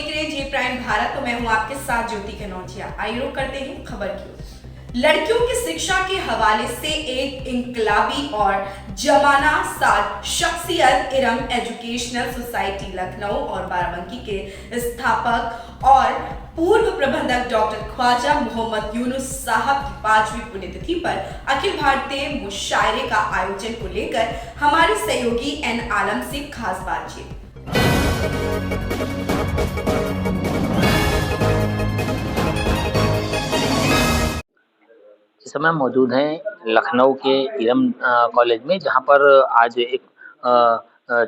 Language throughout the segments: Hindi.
देख रहे हैं जी प्राइम भारत। तो मैं हूं आपके साथ ज्योति कनौजिया। आइए रुक करते हैं खबर की। लड़कियों की शिक्षा के हवाले से एक इंकलाबी और जमाना साथ शख्सियत इरम एजुकेशनल सोसाइटी लखनऊ और बाराबंकी के स्थापक और पूर्व प्रबंधक डॉक्टर ख्वाजा मोहम्मद यूनुस साहब की 5वीं पुण्यतिथि पर अखिल भारतीय मुशायरे का आयोजन को लेकर हमारे सहयोगी एन आलम से खास बातचीत। इस समय हम मौजूद हैं लखनऊ के इरम कॉलेज में, जहां पर आज एक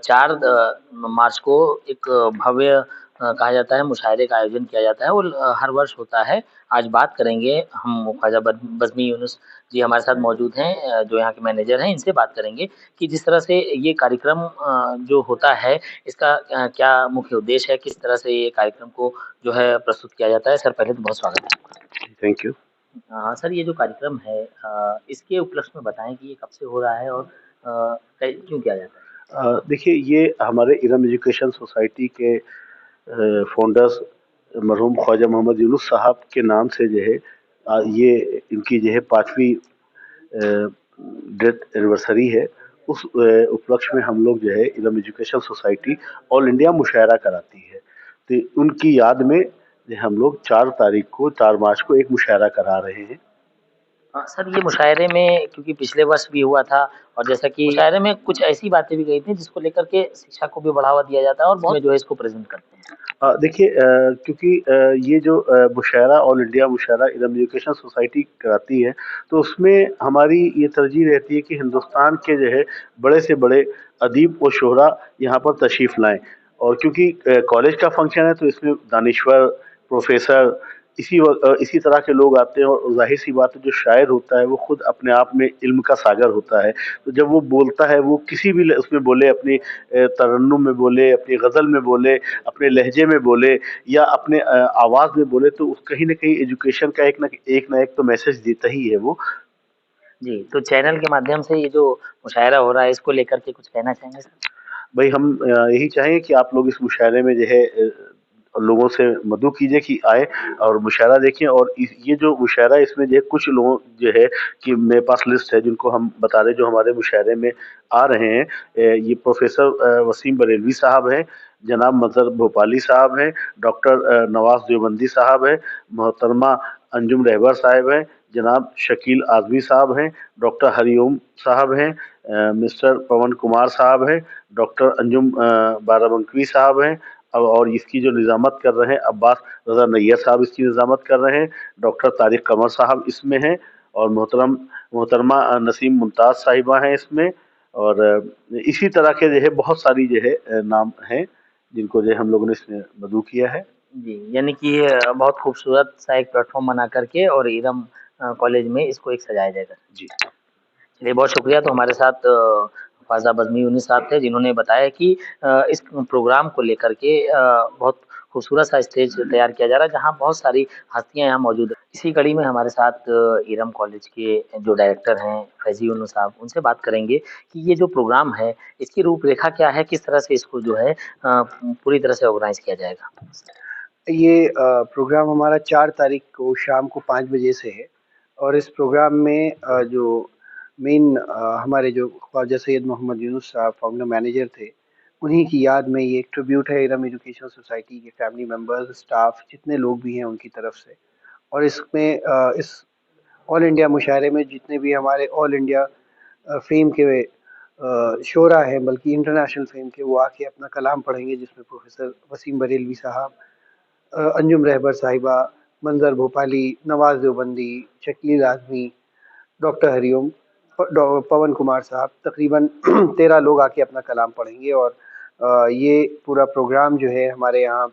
4 मार्च को एक भव्य कहा जाता है मुशायरे का आयोजन किया जाता है। वो हर वर्ष होता है। आज बात करेंगे हम ख्वाजा बज़मी यूनुस जी हमारे साथ मौजूद हैं, जो यहाँ के मैनेजर हैं। इनसे बात करेंगे कि जिस तरह से ये कार्यक्रम जो होता है, इसका क्या मुख्य उद्देश्य है, किस तरह से ये कार्यक्रम को जो है प्रस्तुत किया जाता है। सर, पहले तो बहुत स्वागत है। Thank you. हाँ सर, ये जो कार्यक्रम है इसके उपलक्ष्य में बताएं कि ये कब से हो रहा है और क्यों किया जाता है। देखिए, ये हमारे इरम एजुकेशन सोसाइटी के फाउंडर्स मरहूम ख्वाजा मोहम्मद यूनुस साहब के नाम से जो है ये इनकी जो है 5वीं डेथ एनिवर्सरी है। उस उपलक्ष्य में हम लोग जो है Iram Education Society All India Mushaira कराती है। तो उनकी याद में जो हम लोग 4 मार्च को एक मुशायरा करा रहे हैं। सर, ये मुशायरे में क्योंकि पिछले वर्ष भी हुआ था और जैसा कि मुशायरे में कुछ ऐसी बातें भी कही थी जिसको लेकर के शिक्षा को भी बढ़ावा दिया जाता है और बहुत में जो है इसको प्रेजेंट करते हैं। देखिए, क्योंकि ये जो मुशायरा All India Mushaira Iram Education Society कराती है, तो उसमें हमारी ये तरजीह रहती है कि हिंदुस्तान के जो है बड़े से बड़े अदीब व शुरा यहाँ पर तशरीफ़ लाएं। और क्योंकि कॉलेज का फंक्शन है, तो इसमें दानिश्वर, प्रोफेसर इसी तरह के लोग आते हैं। और ज़ाहिर-सी बात है, जो शायर होता है वो खुद अपने आप में इल्म का सागर होता है। तो जब वो बोलता है, वो किसी भी उसमें बोले, अपनी तरन्नुम में बोले, अपनी गज़ल में बोले, अपने लहजे में बोले या अपने आवाज़ में बोले, तो कहीं न कहीं एजुकेशन का एक ना एक तो मैसेज देता ही है वो। जी, तो चैनल के माध्यम से ये जो मुशायरा हो रहा है, इसको लेकर के कुछ कहना चाहेंगे सर? भई, हम यही चाहेंगे कि आप लोग इस मुशायरे में जो है लोगों से मदऊ कीजिए कि आएँ और मुशायरा देखें। और ये जो मुशायरा है, इसमें जो है कुछ लोगों जो है कि मेरे पास लिस्ट है जिनको हम बता रहे हैं, जो हमारे मुशायरे में आ रहे हैं। ये प्रोफ़ेसर वसीम बरेलवी साहब हैं, जनाब मज़हर भोपाली साहब हैं, डॉक्टर नवाज़ देवबंदी साहब हैं, मोहतरमा अंजुम रहबर साहिब हैं, जनाब शकील आज़मी साहब हैं, डॉक्टर हरिओम साहब हैं, मिस्टर पवन कुमार साहब हैं, डॉक्टर अंजुम बाराबंकी साहब हैं। और इसकी जो निज़ामत कर रहे हैं अब्बास रज़ा नैयर साहब इसकी निज़ामत कर रहे हैं। डॉक्टर तारिक कमर साहब इसमें हैं और मोहतरमा नसीम मुमताज़ साहिबा हैं इसमें। और इसी तरह के जो है बहुत सारी जो है नाम हैं जिनको जो है हम लोगों ने इसमें मदऊ किया है। जी, यानी कि बहुत खूबसूरत सा एक प्लेटफ़ॉर्म बना कर के और इरम कॉलेज में इसको एक सजाया जाएगा। जी। चलिए, बहुत शुक्रिया। तो हमारे साथ ख्वाजा बज़मी यूनुस साहब थे, जिन्होंने बताया कि इस प्रोग्राम को लेकर के बहुत खूबसूरत सा स्टेज तैयार किया जा रहा है, जहाँ बहुत सारी हस्तियाँ यहाँ मौजूद हैं। इसी कड़ी में हमारे साथ इरम कॉलेज के जो डायरेक्टर हैं फैज़ी यूनुस साहब, उनसे बात करेंगे कि ये जो प्रोग्राम है, इसकी रूपरेखा क्या है? किस तरह से इसको जो है पूरी तरह से ऑर्गेनाइज़ किया जाएगा? ये प्रोग्राम हमारा 4 तारीख को शाम को 5 बजे से है। और इस प्रोग्राम में जो मेन हमारे जो ख्वाजा सैयद मोहम्मद यूनुस साहब फाउंडर मैनेजर थे, उन्हीं की याद में ये एक ट्रिब्यूट है इरम एजुकेशन सोसाइटी के फैमिली मेंबर्स, स्टाफ जितने लोग भी हैं उनकी तरफ से। और इसमें इस ऑल इंडिया मुशायरे में जितने भी हमारे ऑल इंडिया फ़ेम के शोरा हैं, बल्कि इंटरनेशनल फ़ेम के, वो आके अपना कलाम पढ़ेंगे, जिसमें प्रोफ़ेसर वसीम बरेलवी साहब, अंजुम रहबर साहिबा, मंज़र भोपाली, नवाज़ देवबंदी, शकील आज़मी, डॉक्टर हरिओम, पवन कुमार साहब, तकरीबन 13 लोग आके अपना कलाम पढ़ेंगे। और ये पूरा प्रोग्राम जो है हमारे यहाँ,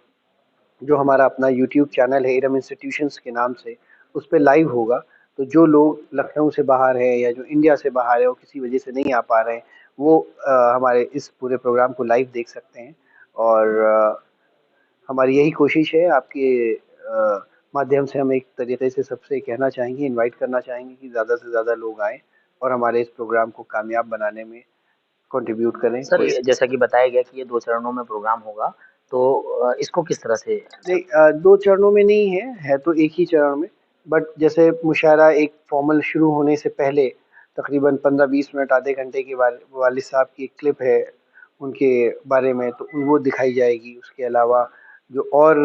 जो हमारा अपना यूट्यूब चैनल है इरम इंस्टीट्यूशंस के नाम से, उस पे लाइव होगा। तो जो लोग लखनऊ से बाहर हैं या जो इंडिया से बाहर है और किसी वजह से नहीं आ पा रहे हैं, वो हमारे इस पूरे प्रोग्राम को लाइव देख सकते हैं। और हमारी यही कोशिश है, आपके माध्यम से हम एक तरीके से सबसे कहना चाहेंगे, इनवाइट करना चाहेंगे कि ज़्यादा से ज़्यादा लोग आएँ और हमारे इस प्रोग्राम को कामयाब बनाने में कंट्रीब्यूट करें। सर, जैसा कि बताया गया कि ये 2 चरणों में प्रोग्राम होगा, तो इसको किस तरह से नहीं, 2 चरणों में नहीं है तो एक ही चरण में। बट जैसे मुशायरा एक फॉर्मल शुरू होने से पहले तकरीबन 15-20 मिनट आधे घंटे के वालिद साहब की एक क्लिप है उनके बारे में, तो वो दिखाई जाएगी। उसके अलावा जो और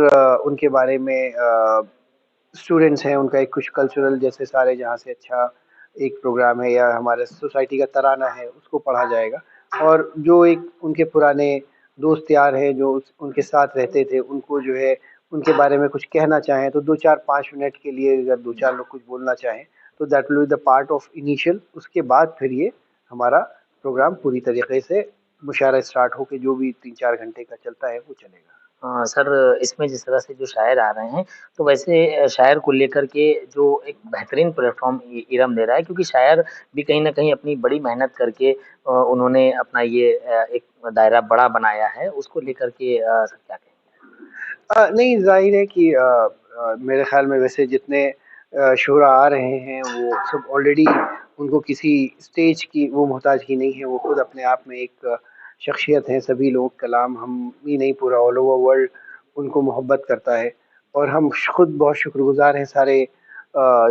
उनके बारे में स्टूडेंट्स हैं, उनका एक कुछ कल्चरल जैसे सारे जहाँ से अच्छा एक प्रोग्राम है या हमारे सोसाइटी का तराना है, उसको पढ़ा जाएगा। और जो एक उनके पुराने दोस्त यार हैं जो उनके साथ रहते थे, उनको जो है उनके बारे में कुछ कहना चाहें तो 2-4-5 मिनट के लिए अगर 2-4 लोग कुछ बोलना चाहें तो that will be the part of initial. उसके बाद फिर ये हमारा प्रोग्राम पूरी तरीके से मुशायरा स्टार्ट होके जो भी 3-4 घंटे का चलता है वो चलेगा। सर इसमें जिस तरह से जो शायर आ रहे हैं, तो वैसे शायर को लेकर के जो एक बेहतरीन प्लेटफ़ॉर्म इरम दे रहा है, क्योंकि शायर भी कहीं न कहीं अपनी बड़ी मेहनत करके उन्होंने अपना ये एक दायरा बड़ा बनाया है, उसको लेकर के सर क्या कहेंगे? नहीं, ज़ाहिर है कि मेरे ख़्याल में वैसे जितने शोरा आ रहे हैं वो सब ऑलरेडी उनको किसी स्टेज की वो मोहताज ही नहीं है। वो खुद अपने आप में एक शख्सियत हैं। सभी लोग कलाम हम ही नहीं, पूरा ऑल ओवर वर्ल्ड उनको मोहब्बत करता है। और हम खुद बहुत शुक्रगुज़ार हैं सारे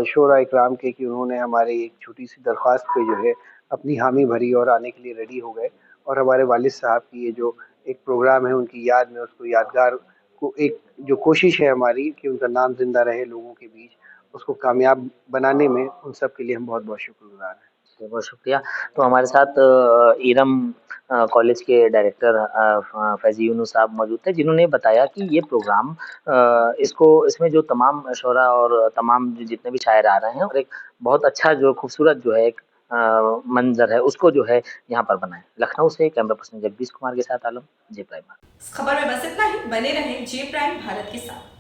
शोरा इकराम के कि उन्होंने हमारी एक छोटी-सी दरख्वास्त पे जो है अपनी हामी भरी और आने के लिए रेडी हो गए। और हमारे वालिद साहब की ये जो एक प्रोग्राम है उनकी याद में, उसको यादगार को एक जो कोशिश है हमारी कि उनका नाम ज़िंदा रहे लोगों के बीच, उसको कामयाब बनाने में उन सब के लिए हम बहुत-बहुत शुक्रगुज़ार हैं। जी, बहुत शुक्रिया। तो हमारे साथ इरम कॉलेज के डायरेक्टर फैज़ी यूनुस साहब मौजूद थे, जिन्होंने बताया कि ये प्रोग्राम इसमें जो तमाम शोरा और तमाम जो जितने भी शायर आ रहे हैं, और एक बहुत अच्छा जो खूबसूरत जो है एक मंज़र है, उसको जो है यहाँ पर बनाया। लखनऊ से कैमरा पर्सन जगदीश कुमार के साथ आलम, जे प्राइम। इस खबर में बस इतना ही। बने रहें जे प्राइम भारत के साथ।